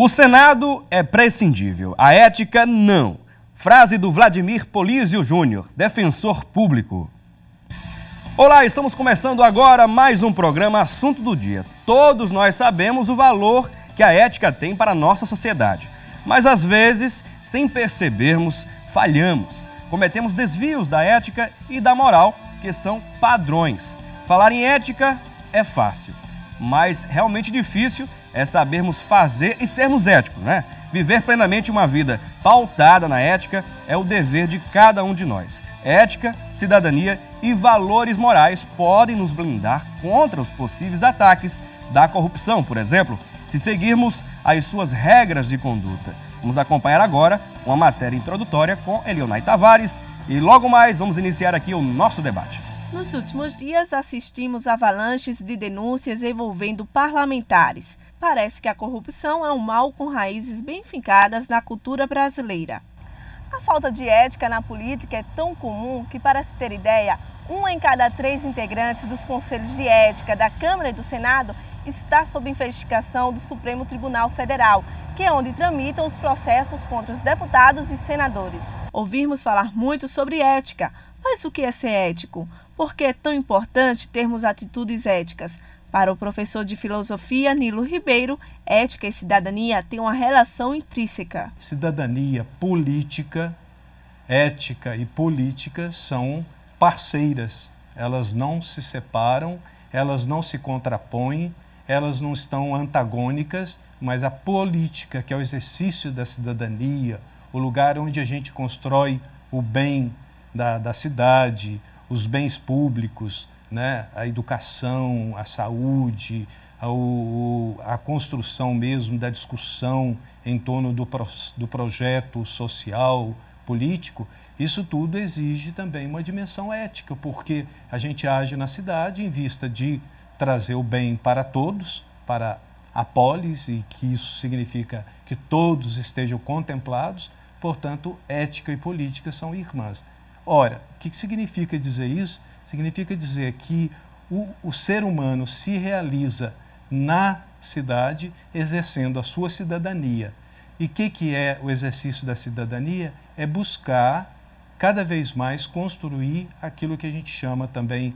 O Senado é prescindível, a ética não. Frase do Vladimir Polísio Júnior, defensor público. Olá, estamos começando agora mais um programa Assunto do Dia. Todos nós sabemos o valor que a ética tem para a nossa sociedade. Mas às vezes, sem percebermos, falhamos. Cometemos desvios da ética e da moral, que são padrões. Falar em ética é fácil, mas realmente difícil é sabermos fazer e sermos éticos, né? Viver plenamente uma vida pautada na ética é o dever de cada um de nós. Ética, cidadania e valores morais podem nos blindar contra os possíveis ataques da corrupção, por exemplo, se seguirmos as suas regras de conduta. Vamos acompanhar agora uma matéria introdutória com Elionay Tavares e logo mais vamos iniciar aqui o nosso debate. Nos últimos dias assistimos a avalanches de denúncias envolvendo parlamentares. Parece que a corrupção é um mal com raízes bem fincadas na cultura brasileira. A falta de ética na política é tão comum que, para se ter ideia, 1 em cada 3 integrantes dos conselhos de ética da Câmara e do Senado está sob investigação do Supremo Tribunal Federal, que é onde tramitam os processos contra os deputados e senadores. Ouvirmos falar muito sobre ética, mas o que é ser ético? Por que é tão importante termos atitudes éticas? Para o professor de filosofia Nilo Ribeiro, ética e cidadania têm uma relação intrínseca. Cidadania, política, ética e política são parceiras. Elas não se separam, elas não se contrapõem, elas não estão antagônicas, mas a política, que é o exercício da cidadania, o lugar onde a gente constrói o bem da cidade, os bens públicos, né? A educação, a saúde, a construção mesmo da discussão em torno do projeto social, político, isso tudo exige também uma dimensão ética, porque a gente age na cidade em vista de trazer o bem para todos, para a polis, e que isso significa que todos estejam contemplados, portanto, ética e política são irmãs. Ora, o que significa dizer isso? Significa dizer que o ser humano se realiza na cidade exercendo a sua cidadania. E o que é o exercício da cidadania? É buscar cada vez mais construir aquilo que a gente chama também,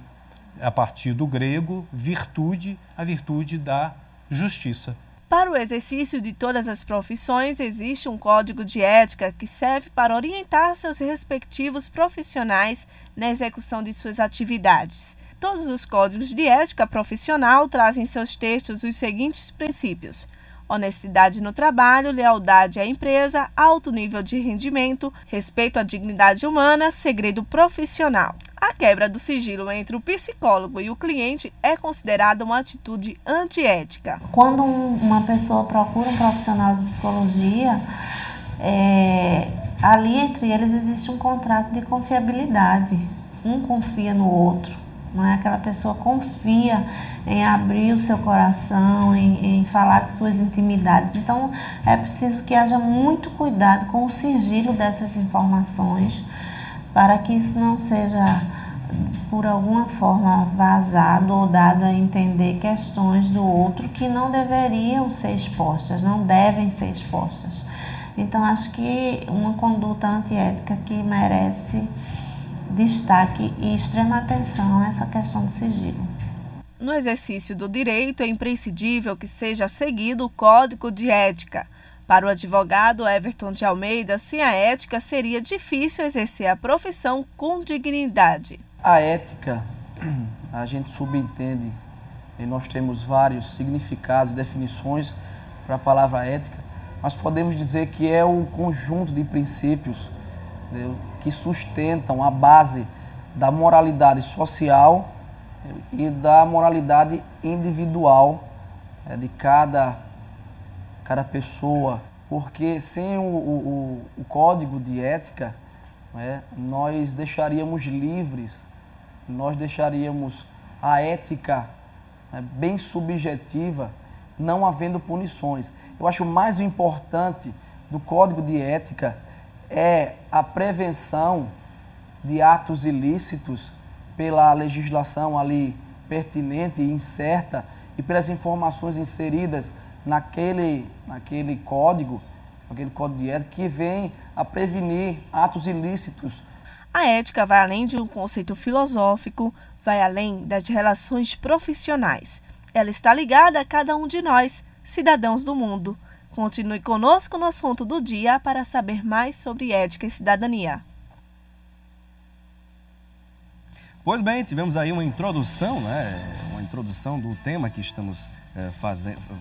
a partir do grego, virtude, a virtude da justiça. Para o exercício de todas as profissões, existe um código de ética que serve para orientar seus respectivos profissionais na execução de suas atividades. Todos os códigos de ética profissional trazem em seus textos os seguintes princípios: honestidade no trabalho, lealdade à empresa, alto nível de rendimento, respeito à dignidade humana, segredo profissional. A quebra do sigilo entre o psicólogo e o cliente é considerada uma atitude antiética. Quando uma pessoa procura um profissional de psicologia, ali entre eles existe um contrato de confiabilidade. Um confia no outro, não é? Aquela pessoa confia em abrir o seu coração, em falar de suas intimidades. Então, é preciso que haja muito cuidado com o sigilo dessas informações, para que isso não seja, por alguma forma, vazado ou dado a entender questões do outro que não deveriam ser expostas, não devem ser expostas. Então, acho que uma conduta antiética que merece destaque e extrema atenção a essa questão do sigilo. No exercício do direito, é imprescindível que seja seguido o Código de Ética. Para o advogado Everton de Almeida, sem a ética seria difícil exercer a profissão com dignidade. A ética, a gente subentende, e nós temos vários significados, definições para a palavra ética, mas podemos dizer que é o conjunto de princípios, né, que sustentam a base da moralidade social e da moralidade individual, de cada pessoa, porque sem o código de ética, nós deixaríamos livres, nós deixaríamos a ética bem subjetiva, não havendo punições. Eu acho mais importante do código de ética é a prevenção de atos ilícitos pela legislação ali pertinente e incerta e pelas informações inseridas naquele código de ética que vem a prevenir atos ilícitos. A ética vai além de um conceito filosófico, vai além das relações profissionais. Ela está ligada a cada um de nós, cidadãos do mundo. Continue conosco no Assunto do Dia para saber mais sobre ética e cidadania. Pois bem, tivemos aí uma introdução, uma introdução do tema que estamos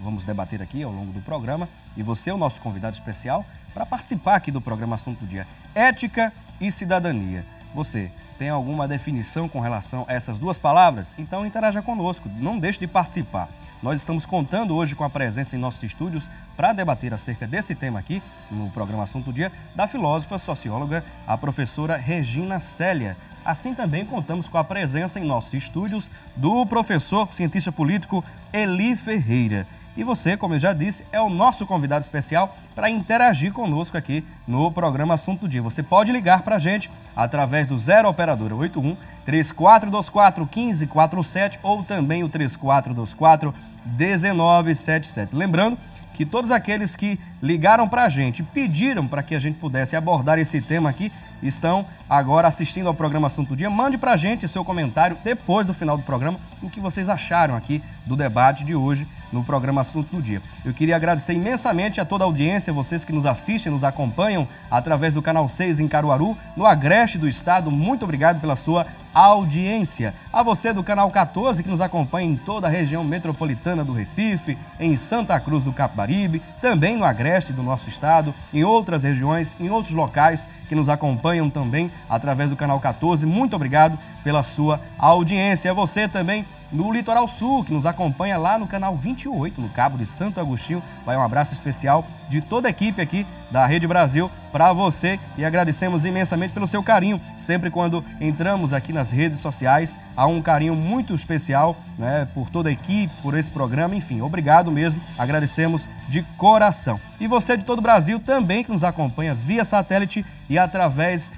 vamos debater aqui ao longo do programa. E você é o nosso convidado especial para participar aqui do programa Assunto do Dia. Ética e cidadania. Você tem alguma definição com relação a essas duas palavras? Então interaja conosco, não deixe de participar. Nós estamos contando hoje com a presença em nossos estúdios para debater acerca desse tema aqui, no programa Assunto do Dia, da filósofa, socióloga, a professora Regina Célia. Assim também contamos com a presença em nossos estúdios do professor cientista político Eli Ferreira. E você, como eu já disse, é o nosso convidado especial para interagir conosco aqui no programa Assunto do Dia. Você pode ligar para a gente através do 0 Operadora 81 3424 1547 ou também o 3424 1977. Lembrando que todos aqueles que ligaram para a gente e pediram para que a gente pudesse abordar esse tema aqui estão agora assistindo ao programa Assunto do Dia. Mande para a gente seu comentário depois do final do programa, o que vocês acharam aqui do debate de hoje no programa Assunto do Dia. Eu queria agradecer imensamente a toda a audiência, vocês que nos assistem, nos acompanham através do Canal 6 em Caruaru, no Agreste do Estado. Muito obrigado pela sua audiência. A você do Canal 14 que nos acompanha em toda a região metropolitana do Recife, em Santa Cruz do Capibaribe, também no Agreste do nosso estado, em outras regiões, em outros locais que nos acompanham também através do Canal 14. Muito obrigado pela sua audiência. A você também no Litoral Sul, que nos acompanha lá no Canal 28, no Cabo de Santo Agostinho. Vai um abraço especial de toda a equipe aqui da Rede Brasil para você e agradecemos imensamente pelo seu carinho. Sempre quando entramos aqui nas redes sociais, há um carinho muito especial, por toda a equipe, por esse programa. Enfim, obrigado mesmo, agradecemos de coração. E você de todo o Brasil também que nos acompanha via satélite e através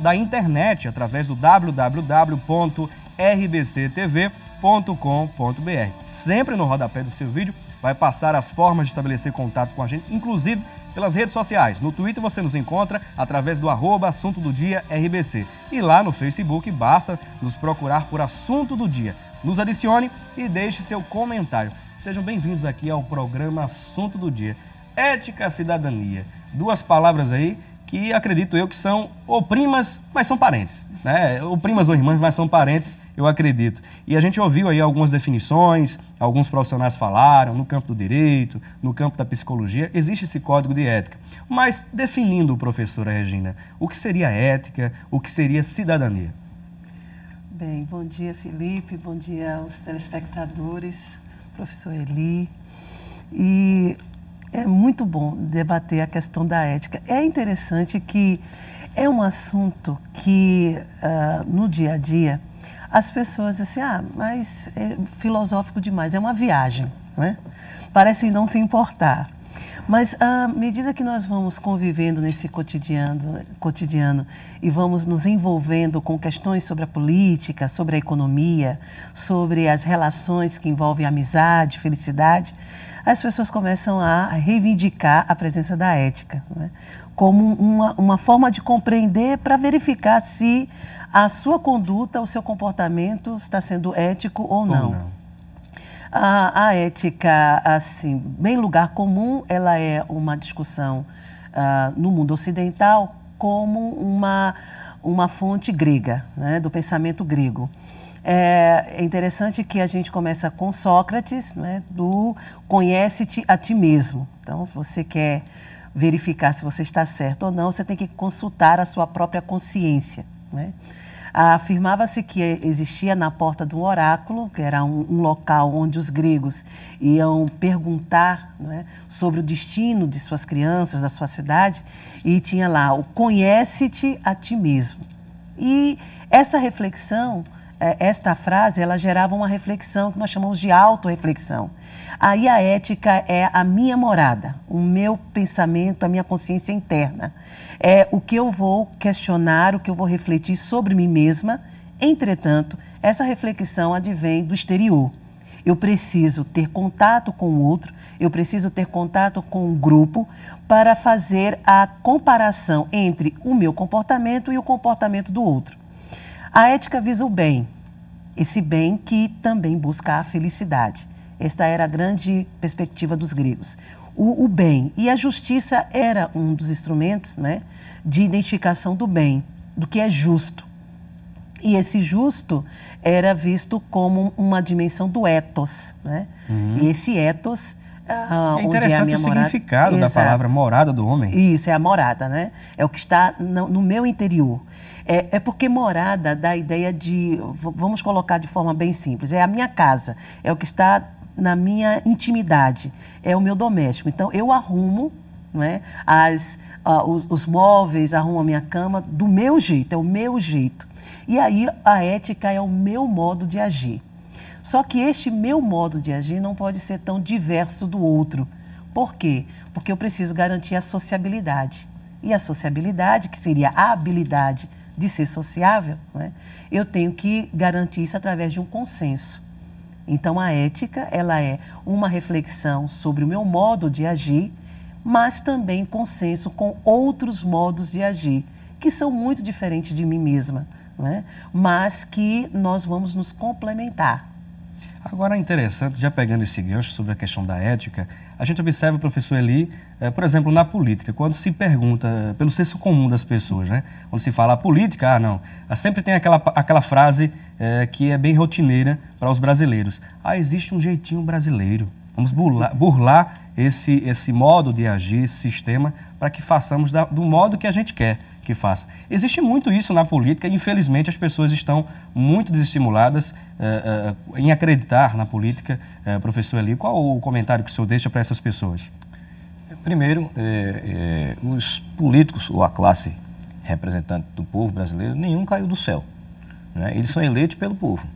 da internet, através do www.rbctv.com.br. Sempre no rodapé do seu vídeo vai passar as formas de estabelecer contato com a gente, inclusive pelas redes sociais. No Twitter você nos encontra através do @Assunto do Dia RBC. E lá no Facebook basta nos procurar por Assunto do Dia. Nos adicione e deixe seu comentário. Sejam bem-vindos aqui ao programa Assunto do Dia. Ética, cidadania. Duas palavras aí que acredito eu que são ou primas, mas são parentes. Ou primas ou irmãs, mas são parentes, eu acredito. E a gente ouviu aí algumas definições, alguns profissionais falaram, no campo do direito, no campo da psicologia, existe esse código de ética. Mas definindo, professora Regina, o que seria ética, o que seria cidadania? Bem, bom dia, Felipe, bom dia aos telespectadores, professor Eli. E é muito bom debater a questão da ética. É interessante que é um assunto que, no dia a dia, as pessoas dizem assim, mas é filosófico demais, é uma viagem, né? Parecem não se importar. Mas, à medida que nós vamos convivendo nesse cotidiano e vamos nos envolvendo com questões sobre a política, sobre a economia, sobre as relações que envolvem amizade, felicidade, as pessoas começam a reivindicar a presença da ética, né? Como uma forma de compreender para verificar se a sua conduta, o seu comportamento está sendo ético ou não. A ética, assim, bem lugar comum, ela é uma discussão no mundo ocidental como uma fonte grega, né, do pensamento grego. É interessante que a gente começa com Sócrates, né, do conhece-te a ti mesmo. Então, se você quer verificar se você está certo ou não, você tem que consultar a sua própria consciência, né? Afirmava-se que existia na porta do oráculo, que era um local onde os gregos iam perguntar, né, sobre o destino de suas crianças, da sua cidade, e tinha lá o conhece-te a ti mesmo. E essa reflexão, esta frase, ela gerava uma reflexão que nós chamamos de autorreflexão. Aí a ética é a minha morada, o meu pensamento, a minha consciência interna. É o que eu vou questionar, o que eu vou refletir sobre mim mesma. Entretanto, essa reflexão advém do exterior. eu preciso ter contato com o outro, eu preciso ter contato com o grupo para fazer a comparação entre o meu comportamento e o comportamento do outro. A ética visa o bem, esse bem que também busca a felicidade. Esta era a grande perspectiva dos gregos. O bem. E a justiça era um dos instrumentos, né, de identificação do bem, do que é justo. E esse justo era visto como uma dimensão do ethos, né? E esse ethos, é interessante o significado da palavra morada do homem. Isso, é a morada, né? É o que está no meu interior. É porque morada dá a ideia de, vamos colocar de forma bem simples, é a minha casa, é o que está na minha intimidade, é o meu doméstico. Então, eu arrumo, né, os móveis, arrumo a minha cama do meu jeito, é o meu jeito. E aí, a ética é o meu modo de agir. Só que este meu modo de agir não pode ser tão diverso do outro. Por quê? Porque eu preciso garantir a sociabilidade. E a sociabilidade, que seria a habilidade de ser sociável, né, eu tenho que garantir isso através de um consenso. Então, a ética, ela é uma reflexão sobre o meu modo de agir, mas também consenso com outros modos de agir, que são muito diferentes de mim mesma, né? Mas que nós vamos nos complementar. Agora é interessante, já pegando esse gancho sobre a questão da ética, a gente observa, professor Eli, por exemplo, na política, quando se pergunta pelo senso comum das pessoas, né? Quando se fala política, não, sempre tem aquela frase que é bem rotineira para os brasileiros. Existe um jeitinho brasileiro, vamos burlar esse modo de agir, esse sistema, para que façamos do modo que a gente quer que faça. Existe muito isso na política e, infelizmente, as pessoas estão muito desestimuladas em acreditar na política. Professor Eli, qual o comentário que o senhor deixa para essas pessoas? Primeiro, os políticos, ou a classe representante do povo brasileiro, nenhum caiu do céu, né? Eles são eleitos pelo povo,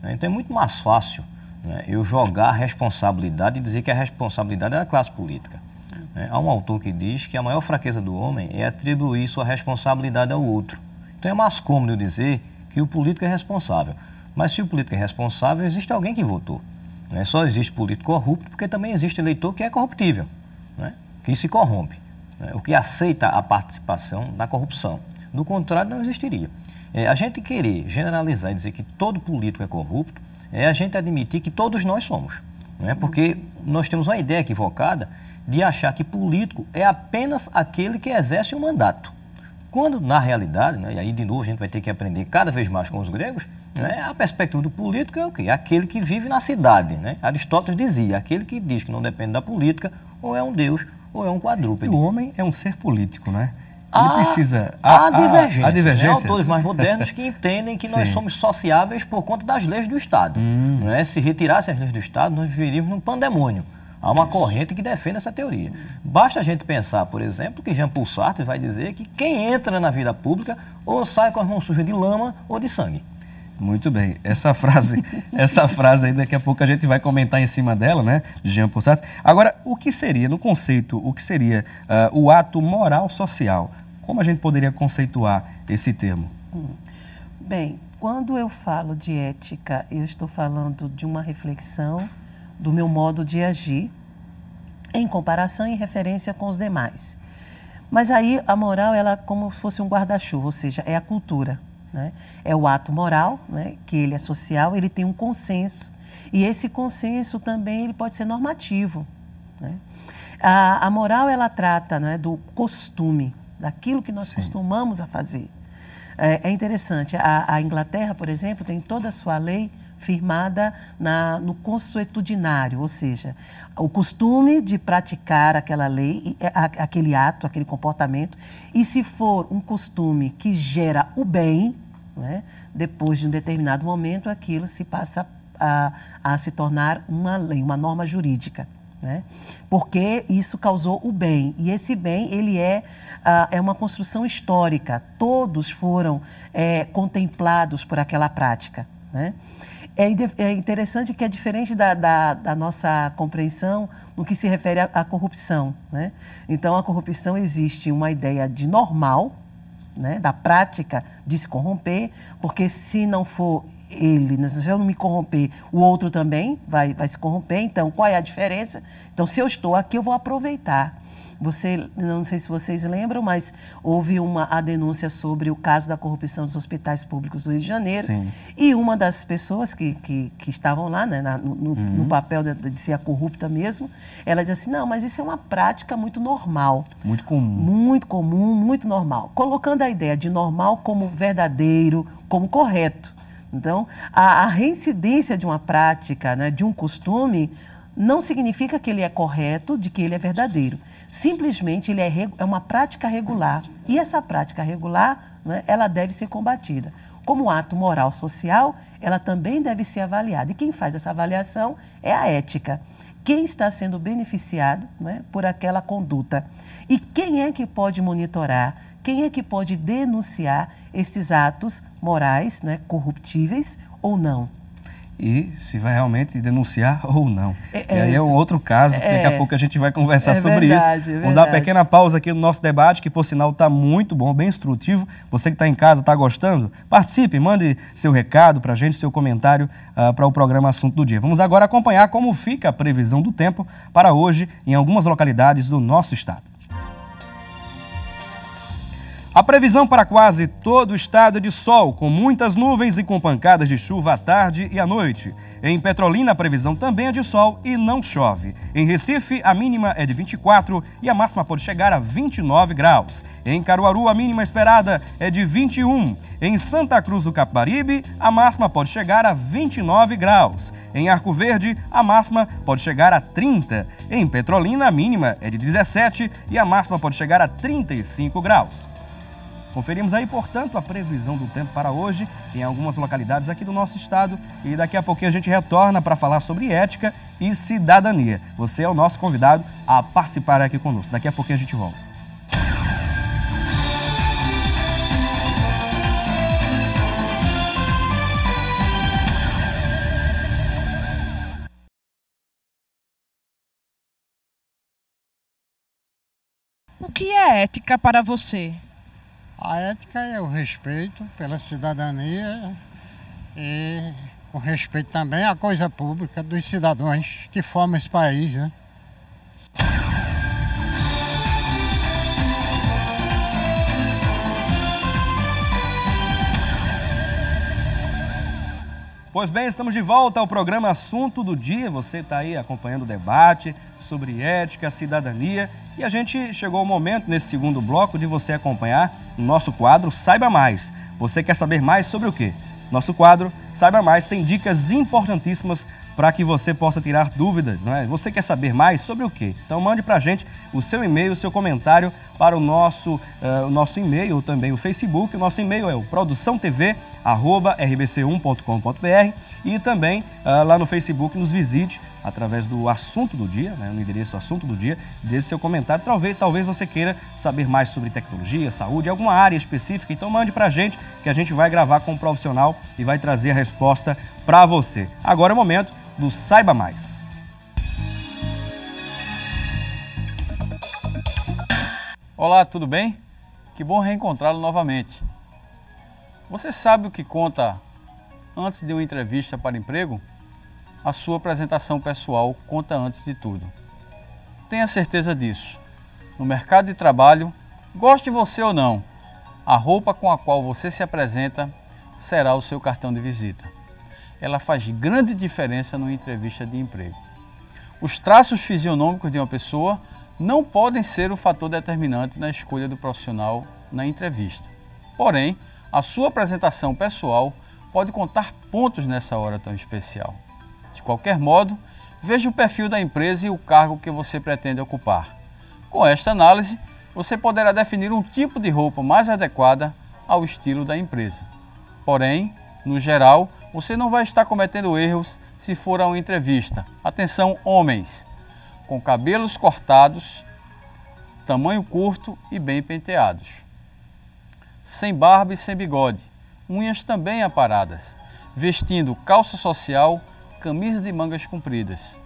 né? Então é muito mais fácil, né, eu jogar a responsabilidade e dizer que a responsabilidade é da classe política. Há um autor que diz que a maior fraqueza do homem é atribuir sua responsabilidade ao outro. Então é mais cômodo eu dizer que o político é responsável. Mas se o político é responsável, existe alguém que votou. Só existe político corrupto porque também existe eleitor que é corruptível, né, que se corrompe, né, o que aceita a participação da corrupção. Do contrário, não existiria. A gente querer generalizar e dizer que todo político é corrupto é a gente admitir que todos nós somos, né, porque nós temos uma ideia equivocada de achar que político é apenas aquele que exerce um mandato. Quando, na realidade, né, e aí de novo a gente vai ter que aprender cada vez mais com os gregos, né, a perspectiva do político é o quê? Aquele que vive na cidade, né? Aristóteles dizia, aquele que diz que não depende da política, ou é um deus, ou é um quadrúpede. E o homem é um ser político, né? Ele precisa... Há divergências. Né? Autores mais modernos que entendem que nós somos sociáveis por conta das leis do Estado. Né? Se retirassem as leis do Estado, nós viveríamos num pandemônio. Há uma corrente que defende essa teoria. Basta a gente pensar, por exemplo, que Jean-Paul Sartre vai dizer que quem entra na vida pública ou sai com as mãos sujas de lama ou de sangue. Muito bem. Essa frase aí, daqui a pouco a gente vai comentar em cima dela, né, de Jean-Paul Sartre. Agora, o que seria, no conceito, o ato moral social? Como a gente poderia conceituar esse termo? Bem, quando eu falo de ética, eu estou falando de uma reflexão do meu modo de agir em comparação e referência com os demais. Mas aí a moral, ela é como se fosse um guarda-chuva, ou seja, é a cultura, né? É o ato moral, né, que ele é social, ele tem um consenso, e esse consenso também ele pode ser normativo, né? A moral, ela trata, né, do costume, daquilo que nós costumamos a fazer. É interessante, a Inglaterra, por exemplo, tem toda a sua lei firmada no consuetudinário, ou seja, o costume de praticar aquela lei, aquele ato, aquele comportamento, e se for um costume que gera o bem, né, depois de um determinado momento, aquilo se passa a se tornar uma lei, uma norma jurídica, né, porque isso causou o bem, e esse bem ele é uma construção histórica, todos foram contemplados por aquela prática, né. É interessante que é diferente da nossa compreensão no que se refere à corrupção, né? Então, a corrupção existe uma ideia de normal, né? Da prática de se corromper, porque se não for se eu não me corromper, o outro também vai se corromper. Então, qual é a diferença? Então, se eu estou aqui, eu vou aproveitar. Não sei se vocês lembram, mas houve a denúncia sobre o caso da corrupção dos hospitais públicos do Rio de Janeiro. Sim. E uma das pessoas que estavam lá, né, no papel de ser a corrupta mesmo, ela disse assim, não, mas isso é uma prática muito normal. Muito comum. Muito comum, muito normal. Colocando a ideia de normal como verdadeiro, como correto. Então, a reincidência de uma prática, né, de um costume, não significa que ele é correto, de que ele é verdadeiro. Simplesmente ele é uma prática regular. E essa prática regular, né, ela deve ser combatida. Como ato moral social, ela também deve ser avaliada. E quem faz essa avaliação é a ética. Quem está sendo beneficiado, né, por aquela conduta. E quem é que pode monitorar, quem é que pode denunciar esses atos morais, né, corruptíveis ou não. E se vai realmente denunciar ou não. E aí é um outro caso, que daqui a pouco a gente vai conversar sobre isso. Vamos dar uma pequena pausa aqui no nosso debate, que por sinal está muito bom, bem instrutivo. Você que está em casa, está gostando? Participe, mande seu recado para a gente, seu comentário para o programa Assunto do Dia. Vamos agora acompanhar como fica a previsão do tempo para hoje em algumas localidades do nosso estado. A previsão para quase todo o estado é de sol, com muitas nuvens e com pancadas de chuva à tarde e à noite. Em Petrolina, a previsão também é de sol e não chove. Em Recife, a mínima é de 24 e a máxima pode chegar a 29 graus. Em Caruaru, a mínima esperada é de 21. Em Santa Cruz do Capibaribe, a máxima pode chegar a 29 graus. Em Arco Verde, a máxima pode chegar a 30. Em Petrolina, a mínima é de 17 e a máxima pode chegar a 35 graus. Conferimos aí, portanto, a previsão do tempo para hoje em algumas localidades aqui do nosso estado e daqui a pouquinho a gente retorna para falar sobre ética e cidadania. Você é o nosso convidado a participar aqui conosco. Daqui a pouquinho a gente volta. O que é ética para você? A ética é o respeito pela cidadania e com respeito também à coisa pública dos cidadãos que formam esse país, né? Pois bem, estamos de volta ao programa Assunto do Dia. Você está aí acompanhando o debate sobre ética, cidadania. E a gente chegou ao momento, nesse segundo bloco, de você acompanhar o nosso quadro Saiba Mais. Você quer saber mais sobre o quê? Nosso quadro Saiba Mais tem dicas importantíssimas para que você possa tirar dúvidas, não é? Você quer saber mais sobre o quê? Então mande para a gente o seu e-mail, o seu comentário para o nosso e-mail, ou também o Facebook. O nosso e-mail é o produçãotv@rbc1.com.br e também lá no Facebook nos visite através do Assunto do Dia, né, no endereço Assunto do Dia, deixe seu comentário. Talvez você queira saber mais sobre tecnologia, saúde, alguma área específica, então mande para a gente que a gente vai gravar com um profissional e vai trazer a resposta para você. Agora é o momento do Saiba Mais. Olá, tudo bem? Que bom reencontrá-lo novamente. Você sabe o que conta antes de uma entrevista para emprego? A sua apresentação pessoal conta antes de tudo. Tenha certeza disso. No mercado de trabalho, goste você ou não, a roupa com a qual você se apresenta será o seu cartão de visita. Ela faz grande diferença numa entrevista de emprego. Os traços fisionômicos de uma pessoa não podem ser o fator determinante na escolha do profissional na entrevista. Porém, a sua apresentação pessoal pode contar pontos nessa hora tão especial. De qualquer modo, veja o perfil da empresa e o cargo que você pretende ocupar. Com esta análise, você poderá definir um tipo de roupa mais adequada ao estilo da empresa. Porém, no geral, você não vai estar cometendo erros se for a uma entrevista. Atenção, homens! Com cabelos cortados, tamanho curto e bem penteados. Sem barba e sem bigode, unhas também aparadas, vestindo calça social, camisa de mangas compridas.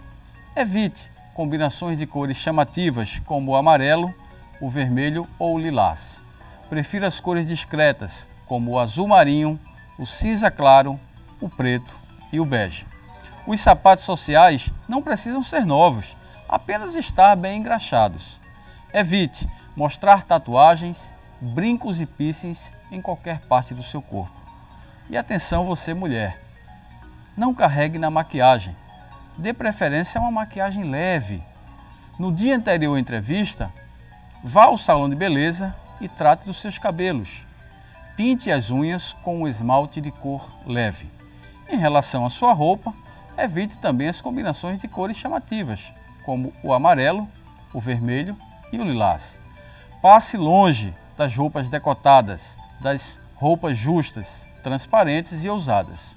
Evite combinações de cores chamativas como o amarelo, o vermelho ou o lilás. Prefira as cores discretas como o azul marinho, o cinza claro o preto e o bege. Os sapatos sociais não precisam ser novos, apenas estar bem engraxados. Evite mostrar tatuagens, brincos e piercings em qualquer parte do seu corpo. E atenção você mulher, não carregue na maquiagem. Dê preferência a uma maquiagem leve. No dia anterior à entrevista, vá ao salão de beleza e trate dos seus cabelos. Pinte as unhas com um esmalte de cor leve. Em relação à sua roupa, evite também as combinações de cores chamativas, como o amarelo, o vermelho e o lilás. Passe longe das roupas decotadas, das roupas justas, transparentes e ousadas.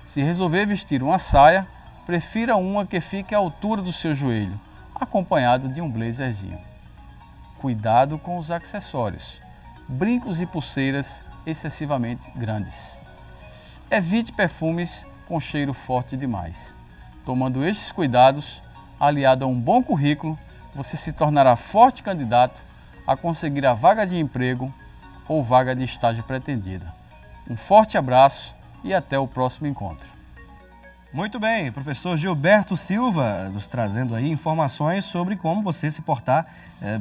Se resolver vestir uma saia, prefira uma que fique à altura do seu joelho, acompanhado de um blazerzinho. Cuidado com os acessórios, brincos e pulseiras excessivamente grandes. Evite perfumes com cheiro forte demais. Tomando estes cuidados, aliado a um bom currículo, você se tornará forte candidato a conseguir a vaga de emprego ou vaga de estágio pretendida. Um forte abraço e até o próximo encontro. Muito bem, professor Gilberto Silva, nos trazendo aí informações sobre como você se portar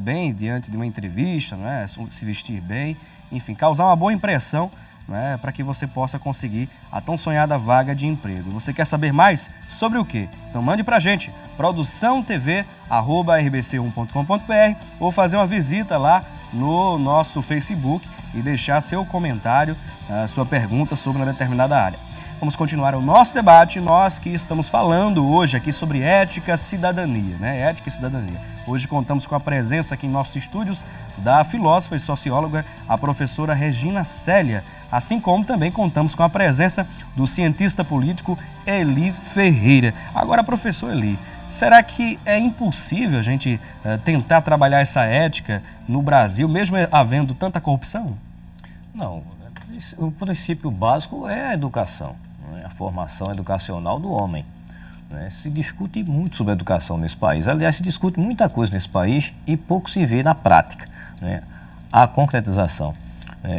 bem diante de uma entrevista, não é? Se vestir bem, enfim, causar uma boa impressão, não é? Para que você possa conseguir a tão sonhada vaga de emprego. Você quer saber mais sobre o quê? Então mande pra gente, produçãotv@rbc1.com.br ou fazer uma visita lá no nosso Facebook e deixar seu comentário, sua pergunta sobre uma determinada área. Vamos continuar o nosso debate, nós que estamos falando hoje aqui sobre ética e cidadania, né? Ética e cidadania. Hoje contamos com a presença aqui em nossos estúdios da filósofa e socióloga, a professora Regina Célia, assim como também contamos com a presença do cientista político Eli Ferreira. Agora, professor Eli, será que é impossível a gente tentar trabalhar essa ética no Brasil, mesmo havendo tanta corrupção? Não, o princípio básico é a educação, a formação educacional do homem. Se discute muito sobre a educação nesse país. Aliás, se discute muita coisa nesse país e pouco se vê na prática, a concretização.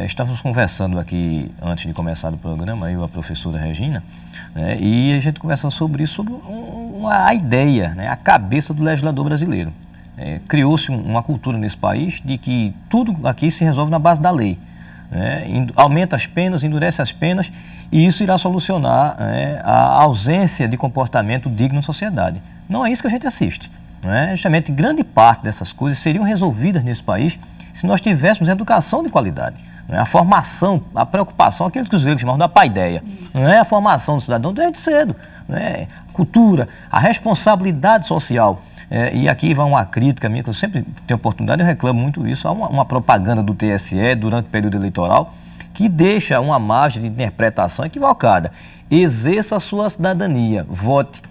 Estávamos conversando aqui, antes de começar o programa, eu e a professora Regina, e a gente conversou sobre isso, sobre a ideia, a cabeça do legislador brasileiro. Criou-se uma cultura nesse país de que tudo aqui se resolve na base da lei. Aumenta as penas, endurece as penas e isso irá solucionar a ausência de comportamento digno na sociedade. Não é isso que a gente assiste. Justamente grande parte dessas coisas seriam resolvidas nesse país se nós tivéssemos educação de qualidade. A formação, a preocupação, aquilo que os gregos chamam da paideia. A formação do cidadão desde cedo. Cultura, a responsabilidade social. E aqui vai uma crítica minha, que eu sempre tenho oportunidade, eu reclamo muito isso. Há uma propaganda do TSE durante o período eleitoral que deixa uma margem de interpretação equivocada. Exerça a sua cidadania, vote.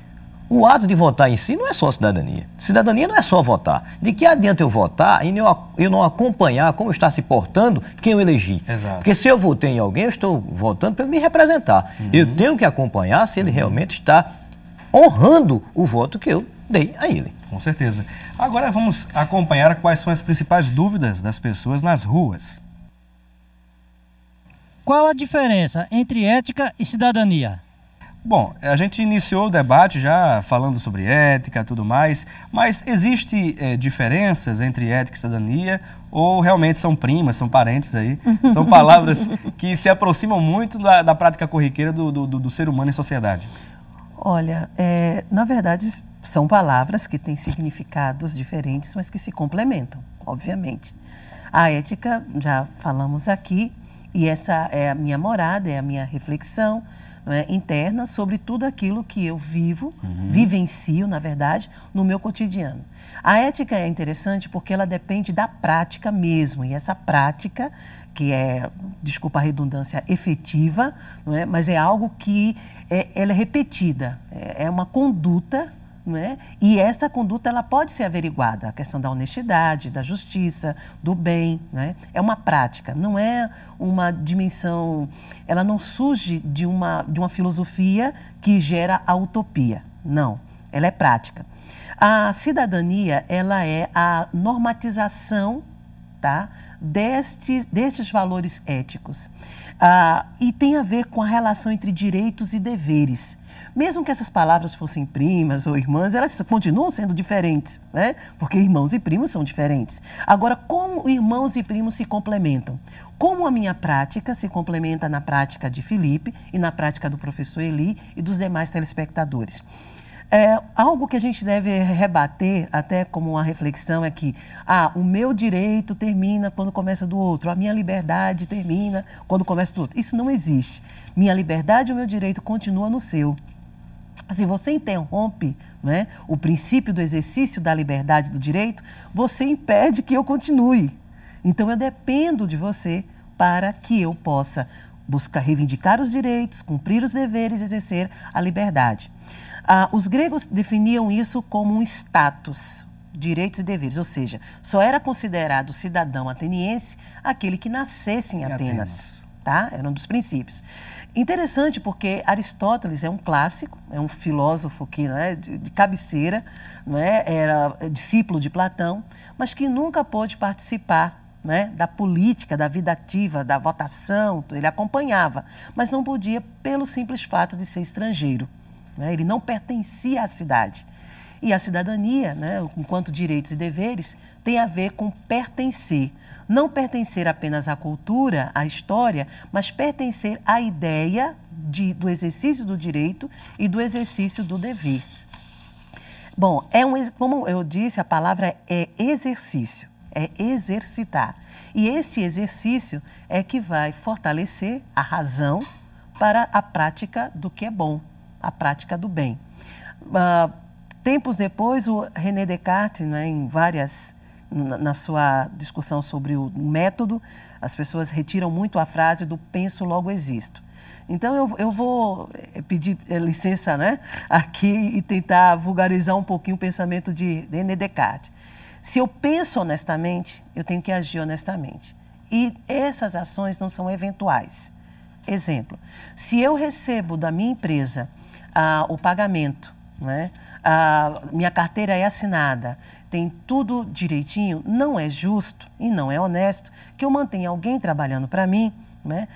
O ato de votar em si não é só cidadania. Cidadania não é só votar. De que adianta eu votar e eu não acompanhar como está se portando quem eu elegi? Exato. Porque se eu votei em alguém, eu estou votando para me representar. Eu tenho que acompanhar se ele realmente está honrando o voto que eu dei a ele. Com certeza. Agora vamos acompanhar quais são as principais dúvidas das pessoas nas ruas. Qual a diferença entre ética e cidadania? Bom, a gente iniciou o debate já falando sobre ética e tudo mais, mas existe diferenças entre ética e cidadania ou realmente são primas, são parentes aí? São palavras que se aproximam muito da prática corriqueira do ser humano em sociedade? Olha, na verdade são palavras que têm significados diferentes, mas que se complementam, obviamente. A ética, já falamos aqui, e essa é a minha morada, é a minha reflexão interna sobre tudo aquilo que eu vivo, vivencio, na verdade, no meu cotidiano. A ética é interessante porque ela depende da prática mesmo, e essa prática, que é, desculpa a redundância, efetiva, mas é algo que ela é repetida, é uma conduta. E essa conduta ela pode ser averiguada, a questão da honestidade, da justiça, do bem, é uma prática, não é uma dimensão, ela não surge de uma filosofia que gera a utopia, não, ela é prática. A cidadania, ela é a normatização, tá, destes valores éticos. E tem a ver com a relação entre direitos e deveres. Mesmo que essas palavras fossem primas ou irmãs, elas continuam sendo diferentes, né? Porque irmãos e primos são diferentes. Agora, como irmãos e primos se complementam? Como a minha prática se complementa na prática de Felipe e na prática do professor Eli e dos demais telespectadores? Algo que a gente deve rebater, até como uma reflexão, é que o meu direito termina quando começa do outro, a minha liberdade termina quando começa do outro. Isso não existe. Minha liberdade e o meu direito continuam no seu. Se você interrompe, né, o princípio do exercício da liberdade e do direito, você impede que eu continue. Então, eu dependo de você para que eu possa buscar reivindicar os direitos, cumprir os deveres, exercer a liberdade. Os gregos definiam isso como um status, direitos e deveres, ou seja, só era considerado cidadão ateniense aquele que nascesse em Atenas. Tá? Era um dos princípios. Interessante porque Aristóteles é um clássico, é um filósofo que, né, de cabeceira, né, era discípulo de Platão, mas que nunca pôde participar, né, da política, da vida ativa, da votação. Ele acompanhava, mas não podia pelo simples fato de ser estrangeiro, né? Ele não pertencia à cidade. E a cidadania, né, enquanto direitos e deveres, tem a ver com pertencer. Não pertencer apenas à cultura, à história, mas pertencer à ideia do exercício do direito e do exercício do dever. Bom, como eu disse, a palavra é exercício, é exercitar. E esse exercício é que vai fortalecer a razão para a prática do que é bom, a prática do bem. Tempos depois, o René Descartes, né, na sua discussão sobre o método, as pessoas retiram muito a frase do penso, logo existo. Então, eu vou pedir licença, né, aqui e tentar vulgarizar um pouquinho o pensamento de René Descartes. Se eu penso honestamente, eu tenho que agir honestamente. E essas ações não são eventuais. Exemplo, se eu recebo da minha empresa o pagamento, né, minha carteira é assinada, tem tudo direitinho, não é justo e não é honesto que eu mantenha alguém trabalhando para mim, né,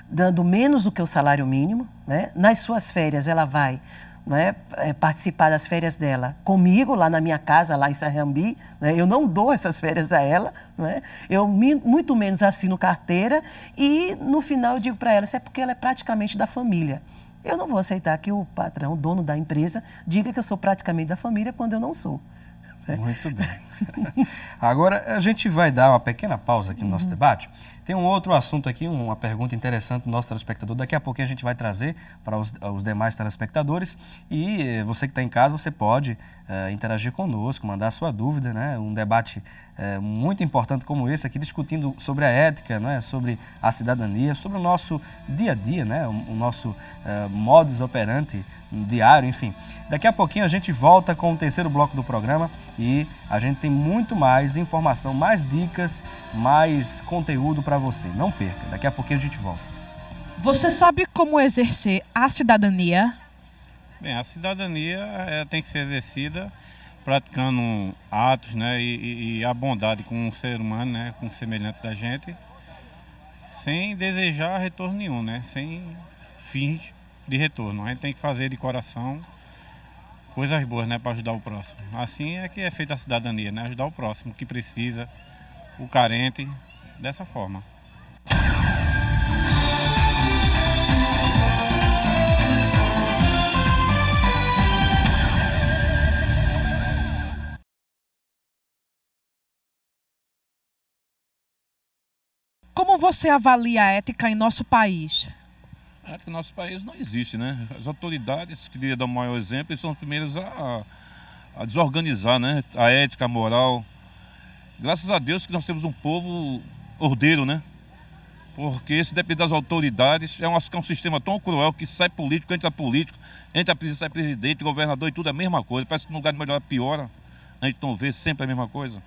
dando menos do que o salário mínimo, né, nas suas férias ela vai, né, participar das férias dela comigo, lá na minha casa, lá em Sarrambi, né, eu não dou essas férias a ela, né, eu muito menos assino carteira e no final eu digo para ela, isso é porque ela é praticamente da família. Eu não vou aceitar que o patrão, o dono da empresa, diga que eu sou praticamente da família quando eu não sou. Muito bem. Agora, a gente vai dar uma pequena pausa aqui no nosso debate. Tem um outro assunto aqui, uma pergunta interessante do nosso telespectador. Daqui a pouquinho a gente vai trazer para os demais telespectadores. E você que está em casa, você pode interagir conosco, mandar sua dúvida, né? Um debate muito importante como esse aqui, discutindo sobre a ética, né? Sobre a cidadania, sobre o nosso dia a dia, né? O nosso modus operandi diário, enfim. Daqui a pouquinho a gente volta com o terceiro bloco do programa e a gente tem muito mais informação, mais dicas, mais conteúdo para você. Não perca, daqui a pouquinho a gente volta. Você sabe como exercer a cidadania? Bem, a cidadania tem que ser exercida praticando atos, né, e a bondade com o ser humano, né, com o semelhante da gente, sem desejar retorno nenhum, né, sem fins de retorno. A gente tem que fazer de coração coisas boas, né, para ajudar o próximo. Assim é que é feita a cidadania, né, ajudar o próximo que precisa, o carente, dessa forma. Como você avalia a ética em nosso país? A ética no nosso país não existe, né? As autoridades, que deveria dar o maior exemplo, são os primeiros a desorganizar, né? A ética, a moral. Graças a Deus que nós temos um povo ordeiro, né? Porque se depender das autoridades, é um sistema tão cruel que sai político, entra político, sai presidente, governador e tudo é a mesma coisa. Parece que no lugar de melhor piora. A gente não vê sempre a mesma coisa.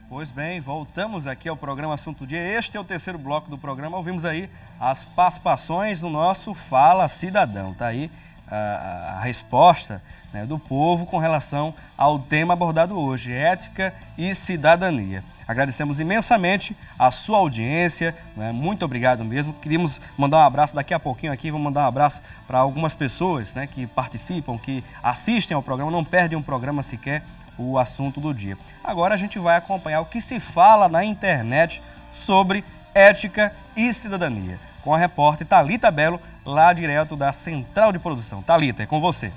Pois bem, voltamos aqui ao programa Assunto do Dia. Este é o terceiro bloco do programa. Ouvimos aí as participações do nosso Fala Cidadão. Tá aí a resposta, né, do povo com relação ao tema abordado hoje, ética e cidadania. Agradecemos imensamente a sua audiência, né? Muito obrigado mesmo. Queríamos mandar um abraço daqui a pouquinho aqui, vamos mandar um abraço para algumas pessoas, né, que participam, que assistem ao programa, não perdem um programa sequer, o assunto do dia. Agora a gente vai acompanhar o que se fala na internet sobre ética e cidadania, com a repórter Thalita Belo, lá direto da Central de Produção. Thalita, é com você.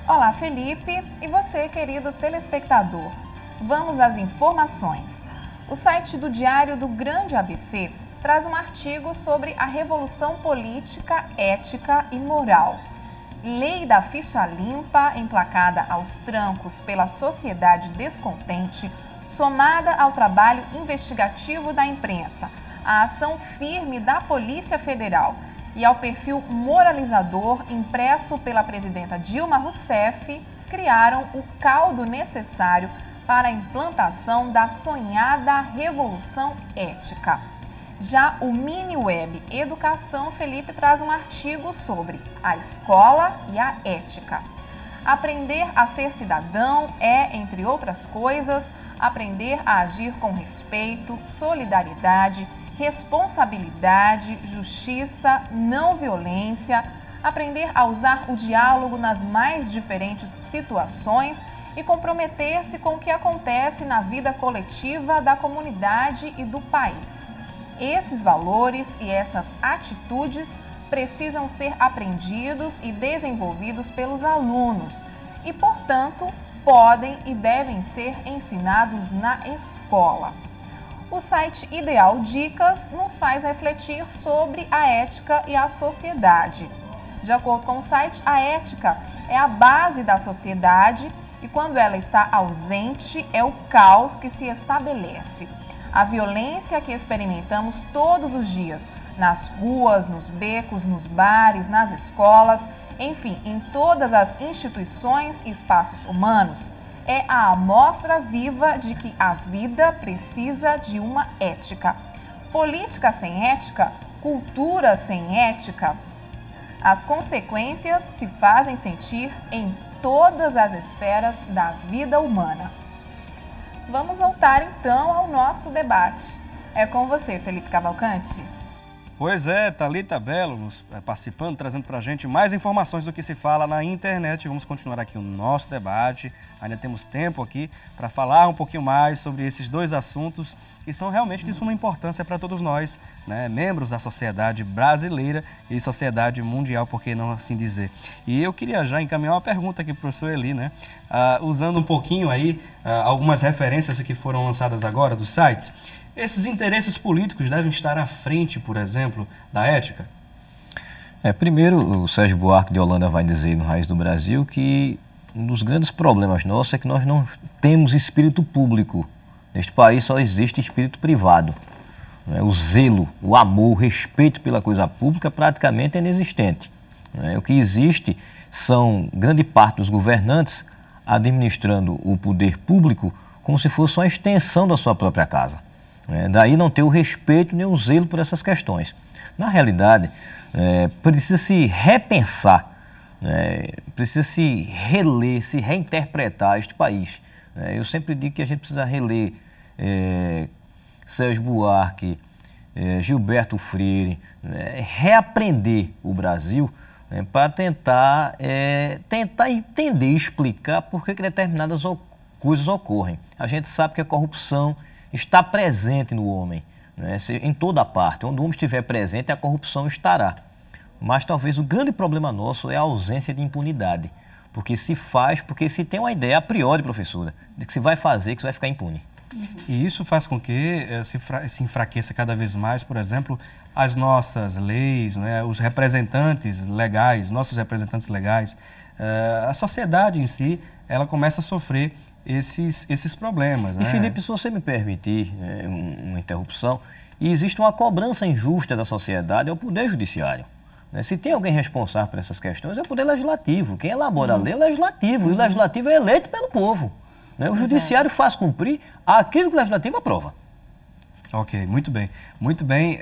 Olá, Felipe, e você, querido telespectador. Vamos às informações. O site do Diário do Grande ABC traz um artigo sobre a revolução política, ética e moral. Lei da ficha limpa, emplacada aos trancos pela sociedade descontente, somada ao trabalho investigativo da imprensa, à ação firme da Polícia Federal e ao perfil moralizador impresso pela presidenta Dilma Rousseff, criaram o caldo necessário para a implantação da sonhada revolução ética. Já o Miniweb Educação, Felipe, traz um artigo sobre a escola e a ética. Aprender a ser cidadão é, entre outras coisas, aprender a agir com respeito, solidariedade, responsabilidade, justiça, não violência, aprender a usar o diálogo nas mais diferentes situações e comprometer-se com o que acontece na vida coletiva da comunidade e do país. Esses valores e essas atitudes precisam ser aprendidos e desenvolvidos pelos alunos e, portanto, podem e devem ser ensinados na escola. O site Ideal Dicas nos faz refletir sobre a ética e a sociedade. De acordo com o site, a ética é a base da sociedade e, quando ela está ausente, é o caos que se estabelece. A violência que experimentamos todos os dias, nas ruas, nos becos, nos bares, nas escolas, enfim, em todas as instituições e espaços humanos, é a amostra viva de que a vida precisa de uma ética. Política sem ética, cultura sem ética. As consequências se fazem sentir em todas as esferas da vida humana. Vamos voltar então ao nosso debate. É com você, Felipe Cavalcante. Pois é, Thalita Belo participando, trazendo para a gente mais informações do que se fala na internet. Vamos continuar aqui o nosso debate. Ainda temos tempo aqui para falar um pouquinho mais sobre esses dois assuntos que são realmente de suma importância para todos nós, né, membros da sociedade brasileira e sociedade mundial, por que não assim dizer. E eu queria já encaminhar uma pergunta aqui para o professor Eli, né, usando um pouquinho aí algumas referências que foram lançadas agora dos sites. Esses interesses políticos devem estar à frente, por exemplo, da ética? Primeiro, o Sérgio Buarque de Holanda vai dizer no Raiz do Brasil que um dos grandes problemas nossos é que nós não temos espírito público. Neste país só existe espírito privado. O zelo, o amor, o respeito pela coisa pública praticamente é inexistente. O que existe são grande parte dos governantes administrando o poder público como se fosse uma extensão da sua própria casa. Daí não ter o respeito nem o zelo por essas questões. Na realidade, precisa se repensar, precisa se reler, se reinterpretar este país. Eu sempre digo que a gente precisa reler Sérgio Buarque, Gilberto Freire, reaprender o Brasil para tentar entender e explicar por que determinadas coisas ocorrem. A gente sabe que a corrupção está presente no homem, em toda parte. Onde o homem estiver presente, a corrupção estará. Mas talvez o grande problema nosso é a ausência de impunidade. Porque se tem uma ideia a priori, professora, de que se vai fazer, que se vai ficar impune. E isso faz com que se enfraqueça cada vez mais, por exemplo, as nossas leis, né, os representantes legais, nossos representantes legais, a sociedade em si, ela começa a sofrer esses problemas. E, Felipe, se você me permitir uma interrupção, existe uma cobrança injusta da sociedade ao Poder Judiciário. Né? Se tem alguém responsável por essas questões, é o Poder Legislativo. Quem elabora a lei é o Legislativo, e o Legislativo é eleito pelo povo. Né? O Judiciário faz cumprir aquilo que o Legislativo aprova. Ok, muito bem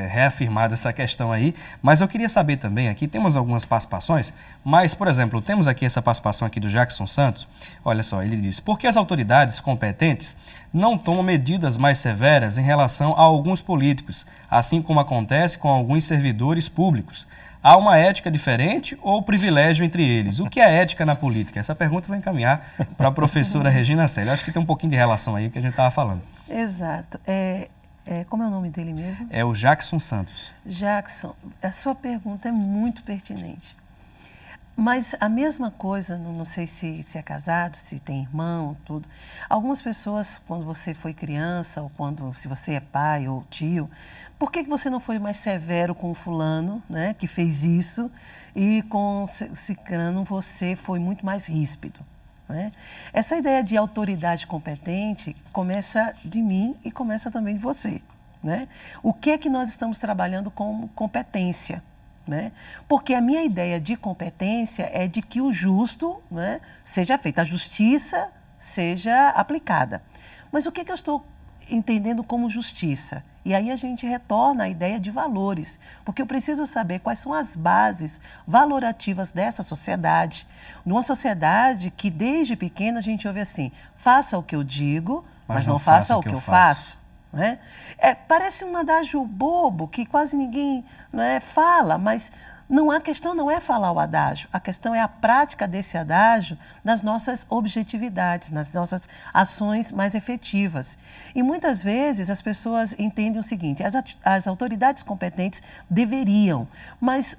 reafirmada essa questão aí, mas eu queria saber também aqui, temos algumas participações, mas, por exemplo, temos aqui essa participação aqui do Jackson Santos, olha só, ele diz, por que as autoridades competentes não tomam medidas mais severas em relação a alguns políticos, assim como acontece com alguns servidores públicos? Há uma ética diferente ou privilégio entre eles? O que é ética na política? Essa pergunta eu vou encaminhar para a professora Regina Célia. Acho que tem um pouquinho de relação aí com o que a gente estava falando. Exato. Como é o nome dele mesmo? É o Jackson Santos. Jackson, a sua pergunta é muito pertinente. Mas a mesma coisa, não sei se é casado, se tem irmão, tudo. Algumas pessoas, quando você foi criança, ou se você é pai ou tio, por que você não foi mais severo com o fulano, né, que fez isso, e com o cicrano você foi muito mais ríspido? Né? Essa ideia de autoridade competente começa de mim e começa também de você. Né? O que é que nós estamos trabalhando como competência? Né? Porque a minha ideia de competência é de que o justo, né, seja feito, a justiça seja aplicada. Mas o que eu estou entendendo como justiça? E aí a gente retorna à ideia de valores, porque eu preciso saber quais são as bases valorativas dessa sociedade. Numa sociedade que desde pequena a gente ouve assim, faça o que eu digo, mas não faça o que eu faço. Né? Parece um adágio bobo que quase ninguém, né, fala, mas a questão não é falar o adágio, a questão é a prática desse adágio nas nossas objetividades, nas nossas ações mais efetivas. E muitas vezes as pessoas entendem o seguinte, as autoridades competentes deveriam, mas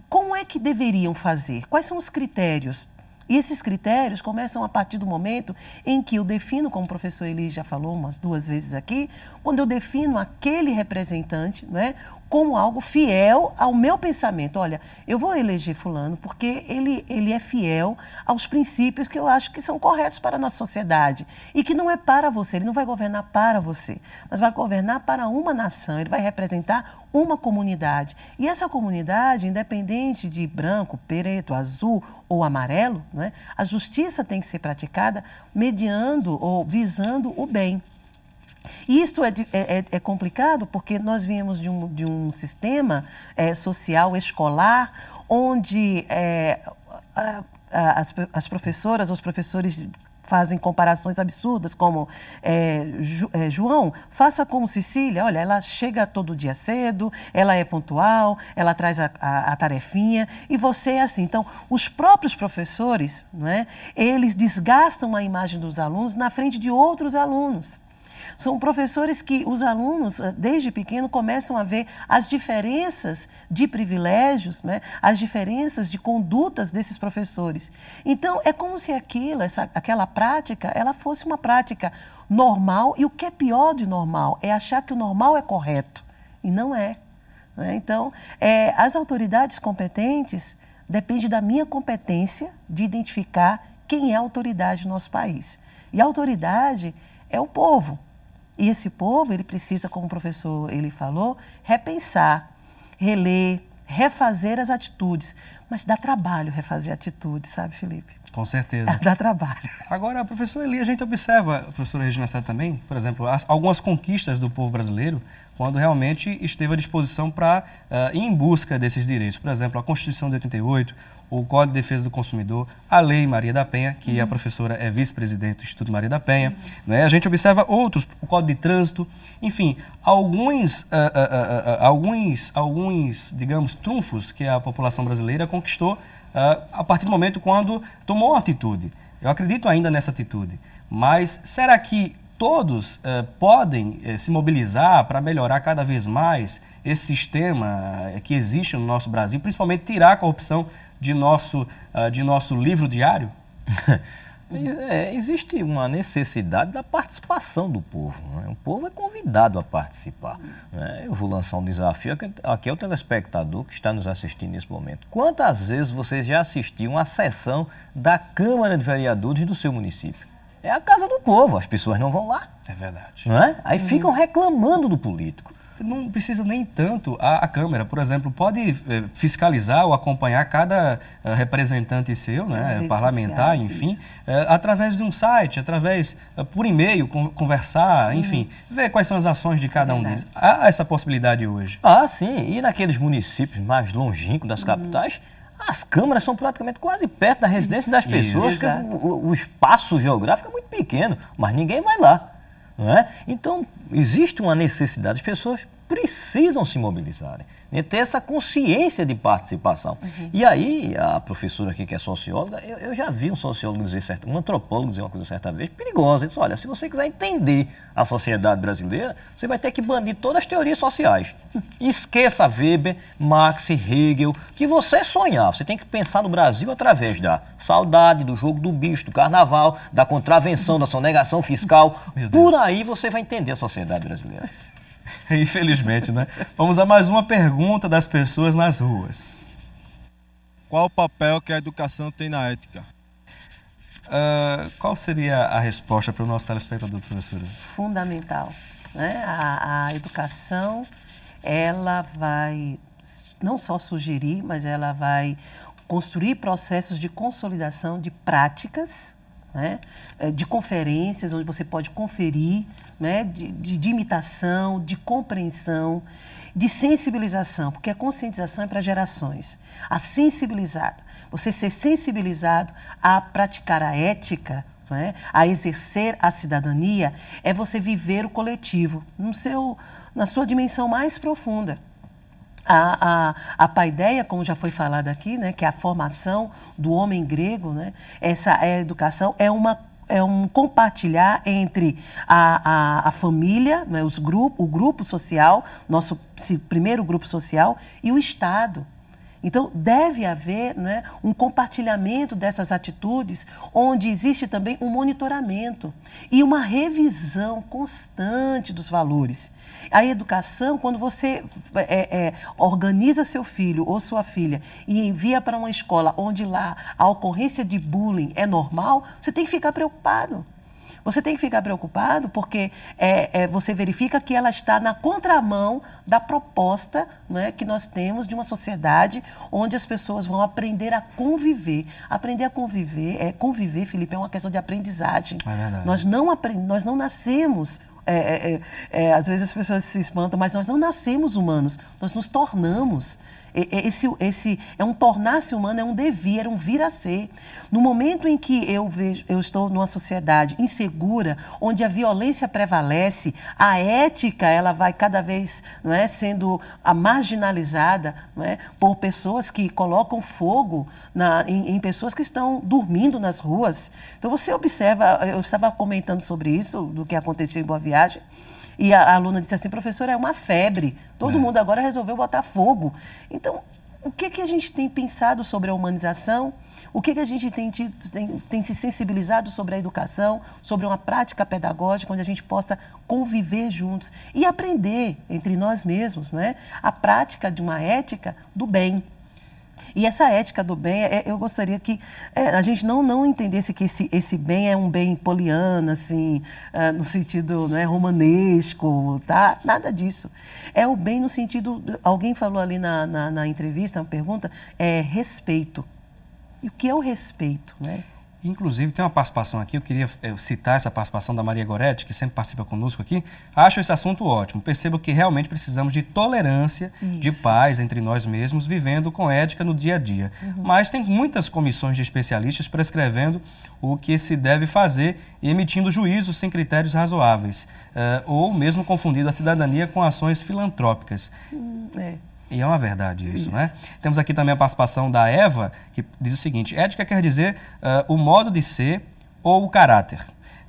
como é que deveriam fazer? Quais são os critérios? E esses critérios começam a partir do momento em que eu defino, como o professor Eli já falou umas 2 vezes aqui, quando eu defino aquele representante, né, como algo fiel ao meu pensamento. Olha, eu vou eleger fulano porque ele é fiel aos princípios que eu acho que são corretos para a nossa sociedade e que não é para você, ele não vai governar para você, mas vai governar para uma nação, ele vai representar uma comunidade. E essa comunidade, independente de branco, preto, azul ou amarelo, né, a justiça tem que ser praticada mediando ou visando o bem. E isto é complicado porque nós viemos de um sistema social, escolar, onde as professoras, os professores fazem comparações absurdas, como João, faça como Cecília, olha, ela chega todo dia cedo, ela é pontual, ela traz a tarefinha, e você é assim. Então, os próprios professores, né, eles desgastam a imagem dos alunos na frente de outros alunos. São professores que os alunos, desde pequeno, começam a ver as diferenças de privilégios, né? As diferenças de condutas desses professores. Então, é como se aquela prática, ela fosse uma prática normal, e o que é pior de normal é achar que o normal é correto, e não é. Né? Então, as autoridades competentes depende da minha competência de identificar quem é a autoridade no nosso país. E a autoridade é o povo. E esse povo, ele precisa, como o professor ele falou, repensar, reler, refazer as atitudes. Mas dá trabalho refazer atitudes, sabe, Felipe? Com certeza. Dá trabalho. Agora, professor Eli, a gente observa, a professora Regina Célia também, por exemplo, algumas conquistas do povo brasileiro, quando realmente esteve à disposição para ir em busca desses direitos. Por exemplo, a Constituição de 88, o Código de Defesa do Consumidor, a Lei Maria da Penha, que a professora é vice-presidente do Instituto Maria da Penha. Né? A gente observa outros, o Código de Trânsito, enfim, alguns, digamos, trunfos que a população brasileira conquistou a partir do momento quando tomou uma atitude. Eu acredito ainda nessa atitude, mas será que todos podem se mobilizar para melhorar cada vez mais esse sistema que existe no nosso Brasil, principalmente tirar a corrupção de nosso livro diário? Existe uma necessidade da participação do povo. Né? O povo é convidado a participar. Né? Eu vou lançar um desafio aqui ao telespectador que está nos assistindo nesse momento. Quantas vezes você já assistiu uma sessão da Câmara de Vereadores do seu município? É a casa do povo, as pessoas não vão lá. É verdade. Não é? Aí ficam reclamando do político. não precisa nem tanto a Câmara, por exemplo, pode fiscalizar ou acompanhar cada representante seu, né, parlamentar, enfim, através de um site, através, por e-mail, conversar, enfim, ver quais são as ações de cada um deles. Há essa possibilidade hoje? Ah, sim. E naqueles municípios mais longínquos das capitais, as câmaras são praticamente quase perto da residência das pessoas, porque o espaço geográfico é muito pequeno, mas ninguém vai lá. Não é? Então, existe uma necessidade, as pessoas precisam se mobilizarem, né? Ter essa consciência de participação. E aí, a professora aqui, que é socióloga, eu já vi um sociólogo dizer, um antropólogo dizer uma coisa certa vez, perigosa. Ele disse, olha, se você quiser entender a sociedade brasileira, você vai ter que banir todas as teorias sociais. Esqueça Weber, Marx, Hegel, que você sonhar. Você tem que pensar no Brasil através da saudade, do jogo do bicho, do carnaval, da contravenção, da sonegação fiscal. Por aí você vai entender a sociedade brasileira. Infelizmente, né? Vamos a mais uma pergunta das pessoas nas ruas. Qual o papel que a educação tem na ética? Qual seria a resposta para o nosso telespectador, professora? Fundamental, né? A educação, ela vai não só sugerir, mas ela vai construir processos de consolidação de práticas, né? De conferências, onde você pode conferir, né? de imitação, de compreensão, de sensibilização, porque a conscientização é para gerações. A sensibilizado, você ser sensibilizado a praticar a ética, né? A exercer a cidadania, é você viver o coletivo na sua dimensão mais profunda. A paideia, como já foi falado aqui, né, que é a formação do homem grego, né, essa educação é um compartilhar entre a família, né, o grupo social, nosso primeiro grupo social, e o Estado. Então, deve haver, né, um compartilhamento dessas atitudes, onde existe também um monitoramento e uma revisão constante dos valores. A educação, quando você organiza seu filho ou sua filha e envia para uma escola onde lá a ocorrência de bullying é normal, você tem que ficar preocupado. Você tem que ficar preocupado porque você verifica que ela está na contramão da proposta, né, que nós temos de uma sociedade onde as pessoas vão aprender a conviver. Aprender a conviver, conviver, Felipe, é uma questão de aprendizagem. É verdade. Nós não nascemos... às vezes as pessoas se espantam, mas nós não nascemos humanos, nós nos tornamos. Esse é um tornar-se humano, é um devir, é um vir a ser. No momento em que eu estou numa sociedade insegura, onde a violência prevalece, a ética ela vai cada vez, não é, sendo marginalizada, não é, por pessoas que colocam fogo em pessoas que estão dormindo nas ruas. Então você observa, eu estava comentando sobre isso, do que aconteceu em Boa Viagem, e a aluna disse assim, professora, é uma febre, todo mundo agora resolveu botar fogo. Então, o que a gente tem pensado sobre a humanização? O que a gente tem se sensibilizado sobre a educação, sobre uma prática pedagógica onde a gente possa conviver juntos e aprender entre nós mesmos, não é? A prática de uma ética do bem. E essa ética do bem, eu gostaria que a gente não entendesse que esse bem é um bem poliana, assim, no sentido, não é, romanesco, tá? Nada disso. É o bem no sentido, alguém falou ali na entrevista, uma pergunta, respeito. E o que é o respeito, né? Inclusive, tem uma participação aqui, eu queria citar essa participação da Maria Goretti, que sempre participa conosco aqui. Acho esse assunto ótimo. Percebo que realmente precisamos de tolerância, de paz entre nós mesmos, vivendo com ética no dia a dia. Mas tem muitas comissões de especialistas prescrevendo o que se deve fazer e emitindo juízos sem critérios razoáveis, ou mesmo confundindo a cidadania com ações filantrópicas. E é uma verdade isso, né? Temos aqui também a participação da Eva, que diz o seguinte, ética quer dizer o modo de ser ou o caráter.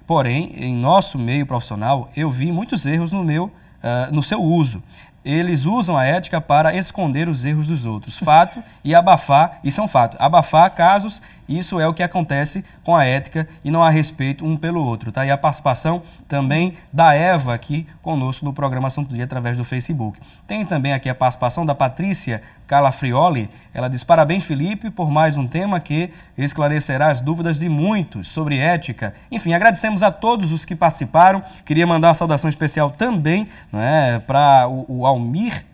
Porém, em nosso meio profissional, eu vi muitos erros no seu uso. Eles usam a ética para esconder os erros dos outros. Fato e abafar, isso é um fato, abafar casos Isso é o que acontece com a ética e não há respeito um pelo outro, tá? E a participação também da Eva aqui conosco no programa Assunto do Dia através do Facebook. Tem também aqui a participação da Patrícia Calafrioli. Ela diz: parabéns, Felipe, por mais um tema que esclarecerá as dúvidas de muitos sobre ética. Enfim, agradecemos a todos os que participaram. Queria mandar uma saudação especial também, né, para o Almir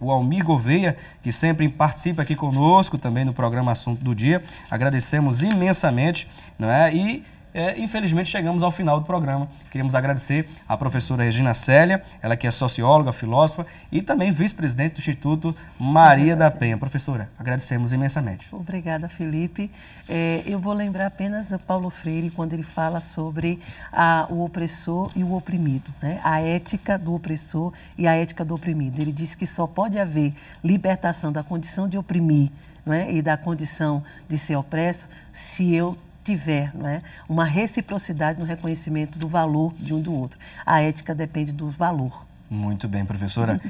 Gouveia, que sempre participa aqui conosco também no programa Assunto do Dia. Agradecemos imensamente, né, e infelizmente chegamos ao final do programa. Queríamos agradecer à professora Regina Célia, ela que é socióloga, filósofa e também vice-presidente do Instituto Maria da Penha. Professora, agradecemos imensamente. Obrigada, Felipe. Eu vou lembrar apenas do Paulo Freire quando ele fala sobre o opressor e o oprimido, né? A ética do opressor e a ética do oprimido. Ele diz que só pode haver libertação da condição de oprimir, não é? E da condição de ser opresso se eu tiver, não é, uma reciprocidade no reconhecimento do valor de um do outro. A ética depende do valor. Muito bem, professora.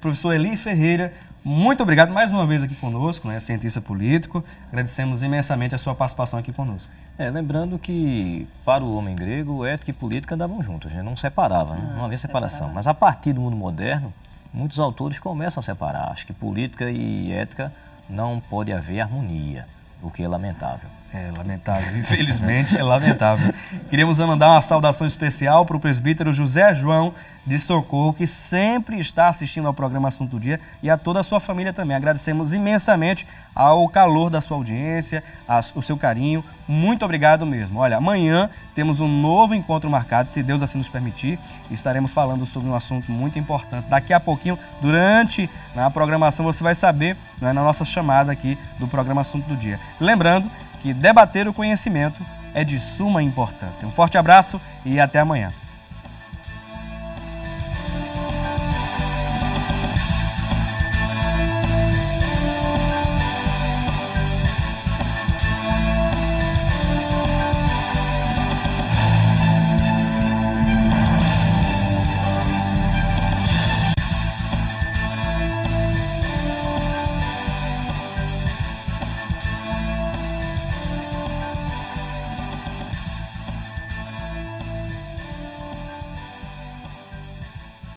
Professor Eli Ferreira, muito obrigado mais uma vez aqui conosco, né, cientista político. Agradecemos imensamente a sua participação aqui conosco. Lembrando que, para o homem grego, ética e política andavam juntos, né? Não separavam, né? Não havia separação. Mas a partir do mundo moderno, muitos autores começam a separar. Acho que política e ética não pode haver harmonia, o que é lamentável. É lamentável, infelizmente é lamentável. Queríamos mandar uma saudação especial para o presbítero José João de Socorro, que sempre está assistindo ao programa Assunto do Dia, e a toda a sua família também. Agradecemos imensamente ao calor da sua audiência, o seu carinho. Muito obrigado mesmo. Olha, amanhã temos um novo encontro marcado, se Deus assim nos permitir. Estaremos falando sobre um assunto muito importante. Daqui a pouquinho, durante a programação, você vai saber, né, na nossa chamada aqui do programa Assunto do Dia. Lembrando que debater o conhecimento é de suma importância. Um forte abraço e até amanhã.